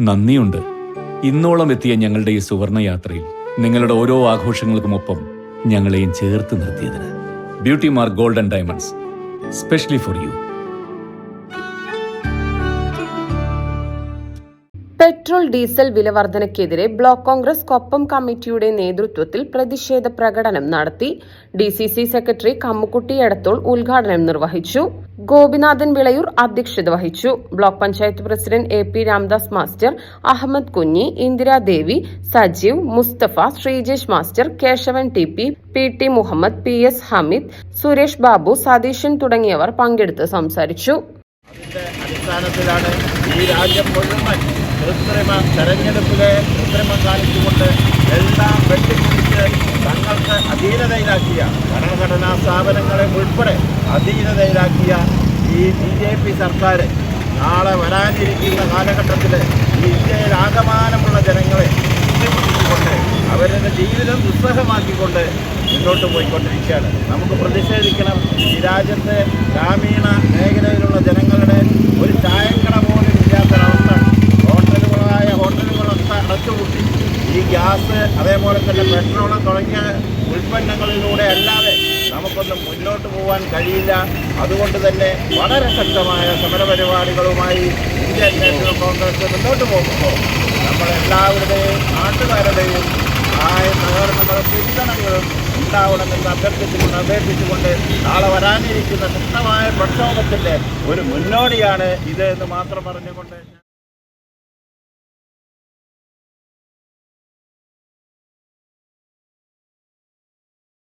നന്ദിയുണ്ട്. ഇന്നോളം എത്തിയ ഞങ്ങളുടെ ഈ സുവർണയാത്രയിൽ നിങ്ങളുടെ ഓരോ ആഘോഷങ്ങൾക്കുമൊപ്പം ഞങ്ങളെയും ചേർത്ത് നിർത്തിയതിന്. Beauty Mark Gold and Diamonds, specially for you. Petrol diesel വില വർധനയ്ക്കെതിരെ ബ്ലോക്ക് കോൺഗ്രസ് കൊപ്പം കമ്മിറ്റിയുടെ നേതൃത്വത്തിൽ പ്രതിഷേധ പ്രകടനം നടത്തി. DCC സെക്രട്ടറി കമ്മുക്കുട്ടി എടത്തോൾ ഉദ്ഘാടനം നിർവഹിച്ചു. ഗോപിനാഥൻ വിളയൂർ അധ്യക്ഷത വഹിച്ചു. Block panchayat president AP Ramdas master, Ahammed Kunhi, Indiradevi, Sajeev, Mustafa, Sreejesh master, Kesavan TP, PT Muhammad, PS Hameed, Suresh Babu, Satheesan തുടങ്ങിയവർ പങ്കെടുത്ത് സംസാരിച്ചു. അതിന്റെ അടിസ്ഥാനത്തിലാണ് ഈ രാജ്യം മുഴുവൻ തെരഞ്ഞെടുപ്പിലെ കൃത്രിമം കാണിച്ചുകൊണ്ട് എല്ലാം വെട്ടിപ്പിടിച്ച് തങ്ങൾക്ക് അധീനതയിലാക്കിയ ഭരണഘടനാ സ്ഥാപനങ്ങളെ ഉൾപ്പെടെ അധീനതയിലാക്കിയ ഈ BJP സർക്കാർ നാളെ വരാനിരിക്കുന്ന കാലഘട്ടത്തിൽ ഈ ഇന്ത്യയിലാകമാനമുള്ള ജനങ്ങളെ ബുദ്ധിമുട്ടിച്ചുകൊണ്ട് അവരുടെ ജീവിതം ദുസ്സഹമാക്കിക്കൊണ്ട് മുന്നോട്ട് പോയിക്കൊണ്ടിരിക്കുകയാണ്. നമുക്ക് പ്രതിഷേധിക്കണം. ഈ രാജ്യത്തെ ഗ്രാമീണ മേഖലയിലുള്ള ജനങ്ങളുടെ ഒരു ചായക്കട പോലും ഇല്ലാത്തൊരവസ്ഥ, ഹോട്ടലുകളൊക്കെ അടച്ചുപൂട്ടി. ഈ ഗ്യാസ് അതേപോലെ തന്നെ പെട്രോൾ തുടങ്ങിയ ഉൽപ്പന്നങ്ങളിലൂടെ അല്ലാതെ നമുക്കൊന്നും മുന്നോട്ട് പോകാൻ കഴിയില്ല. അതുകൊണ്ട് തന്നെ വളരെ ശക്തമായ സമരപരിപാടികളുമായി ഇന്ത്യൻ നാഷണൽ കോൺഗ്രസ് മുന്നോട്ട് പോകുമ്പോൾ നമ്മളെല്ലാവരുടെയും നാട്ടുകാരുടെയും സഹകരണങ്ങളും പിന്തുണകളും ഉണ്ടാവണമെന്ന് അഭ്യർത്ഥിച്ചുകൊണ്ട് നാളെ വരാനിരിക്കുന്ന ശക്തമായ പ്രക്ഷോഭത്തിൻ്റെ ഒരു മുന്നോടിയാണ് ഇത് എന്ന് മാത്രം പറഞ്ഞുകൊണ്ട്